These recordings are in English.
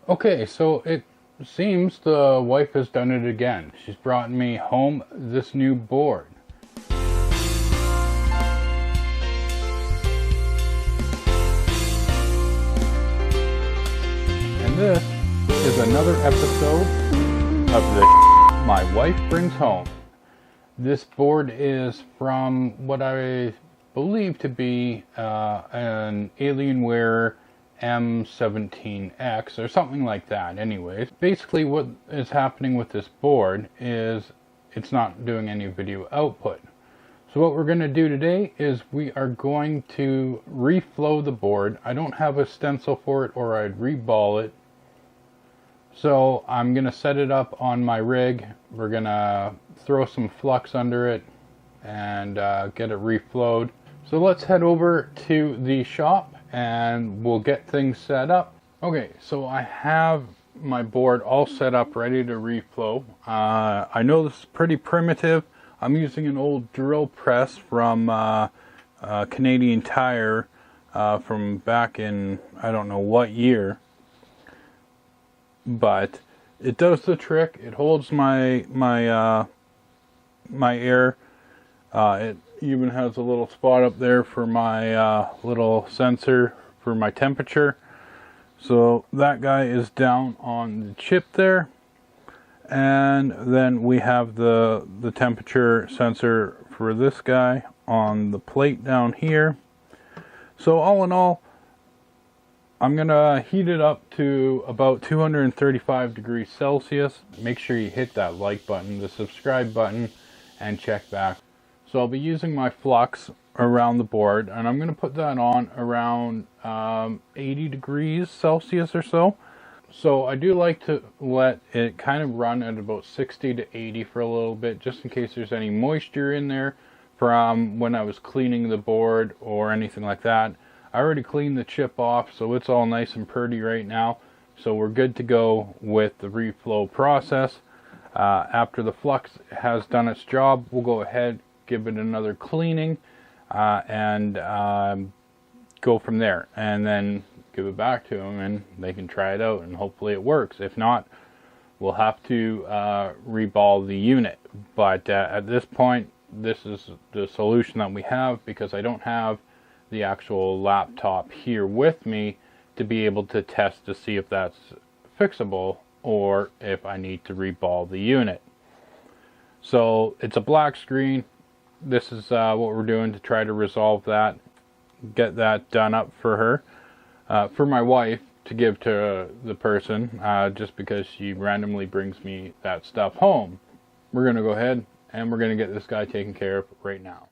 Okay, so it seems the wife has done it again. She's brought me home this new board. And this is another episode of the my wife brings home. This board is from what I believe to be an Alienware M17x or something like that. Anyways, basically what is happening with this board is it's not doing any video output. So what we're going to do today is we are going to reflow the board. I don't have a stencil for it, or I'd reball it. So I'm going to set it up on my rig. We're going to throw some flux under it and get it reflowed. So let's head over to the shop and we'll get things set up. Okay, so I have my board all set up, ready to reflow. I know this is pretty primitive. I'm using an old drill press from Canadian Tire from back in I don't know what year, but it does the trick. It holds my air. It even has a little spot up there for my little sensor for my temperature. So that guy is down on the chip there, and then we have the temperature sensor for this guy on the plate down here. So all in all, I'm gonna heat it up to about 235 degrees Celsius. Make sure you hit that like button, the subscribe button, and check back. So I'll be using my flux around the board, and I'm going to put that on around 80 degrees Celsius or so. So I do like to let it kind of run at about 60 to 80 for a little bit, just in case there's any moisture in there from when I was cleaning the board or anything like that. I already cleaned the chip off, so it's all nice and pretty right now. So we're good to go with the reflow process. After the flux has done its job, we'll go ahead, give it another cleaning, and go from there, and then give it back to them and they can try it out and hopefully it works. If not, we'll have to reball the unit, but at this point this is the solution that we have, because I don't have the actual laptop here with me to be able to test to see if that's fixable or if I need to reball the unit. So it's a black screen. This is what we're doing to try to resolve that, get that done up for her, for my wife to give to the person, just because she randomly brings me that stuff home. We're going to go ahead and we're going to get this guy taken care of right now.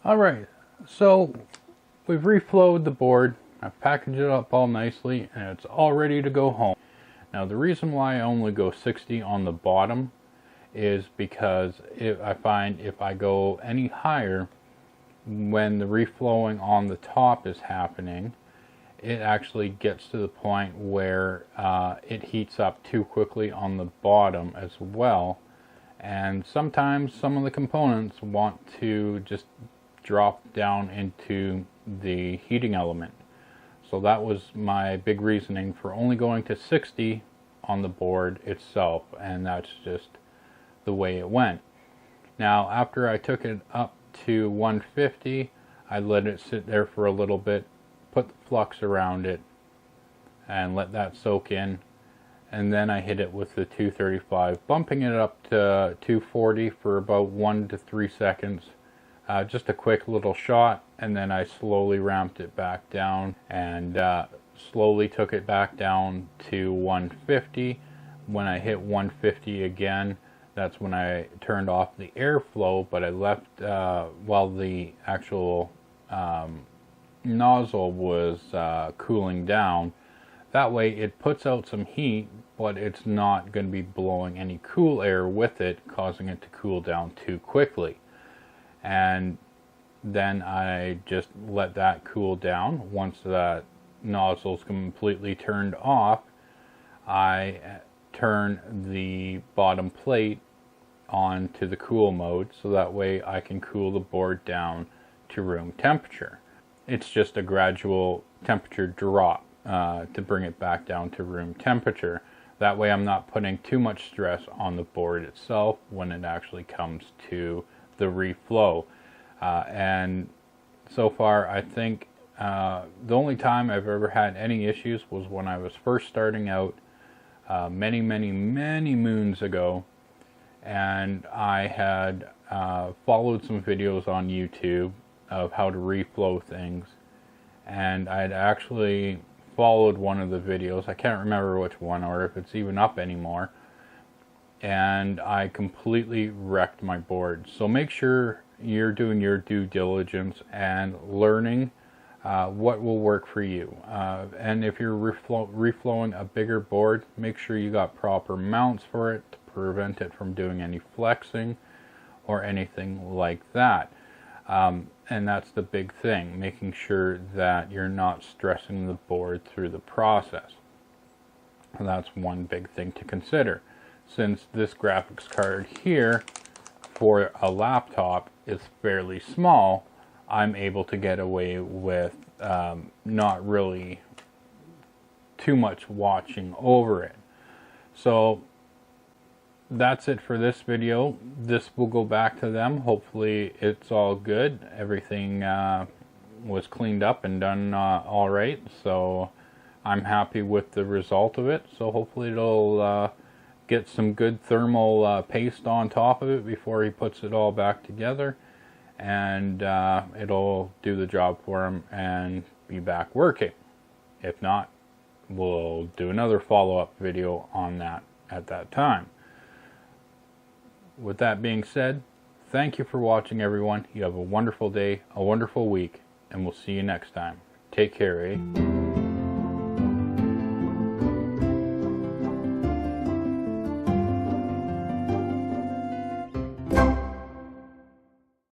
Alright, so we've reflowed the board. I've packaged it up all nicely and it's all ready to go home. Now the reason why I only go 60 on the bottom is because I find if I go any higher, when the reflowing on the top is happening, it actually gets to the point where it heats up too quickly on the bottom as well. And sometimes some of the components want to just drop down into the heating element. So that was my big reasoning for only going to 60 on the board itself, and that's just the way it went. Now after I took it up to 150, I let it sit there for a little bit, put the flux around it and let that soak in, and then I hit it with the 235, bumping it up to 240 for about 1 to 3 seconds. Just a quick little shot, and then I slowly ramped it back down and slowly took it back down to 150 when I hit 150 again, that's when I turned off the airflow, but I left while the actual nozzle was cooling down. That way it puts out some heat, but it's not going to be blowing any cool air with it, causing it to cool down too quickly. And then I just let that cool down. Once that nozzle is completely turned off, I turn the bottom plate on to the cool mode, so that way I can cool the board down to room temperature. It's just a gradual temperature drop to bring it back down to room temperature. That way I'm not putting too much stress on the board itself when it actually comes to the reflow. And so far, I think the only time I've ever had any issues was when I was first starting out many moons ago, and I had followed some videos on YouTube of how to reflow things, and I had actually followed one of the videos. I can't remember which one or if it's even up anymore, and I completely wrecked my board. So make sure you're doing your due diligence and learning what will work for you. And if you're reflowing a bigger board, make sure you got proper mounts for it to prevent it from doing any flexing or anything like that. And that's the big thing, making sure that you're not stressing the board through the process. And that's one big thing to consider. Since this graphics card here for a laptop is fairly small, I'm able to get away with not really too much watching over it. So that's it for this video. This will go back to them. Hopefully it's all good. Everything was cleaned up and done all right. So I'm happy with the result of it. So hopefully it'll get some good thermal paste on top of it before he puts it all back together. And it'll do the job for him and be back working. If not, we'll do another follow-up video on that at that time. With that being said, thank you for watching, everyone. You have a wonderful day, a wonderful week, and we'll see you next time. Take care, eh?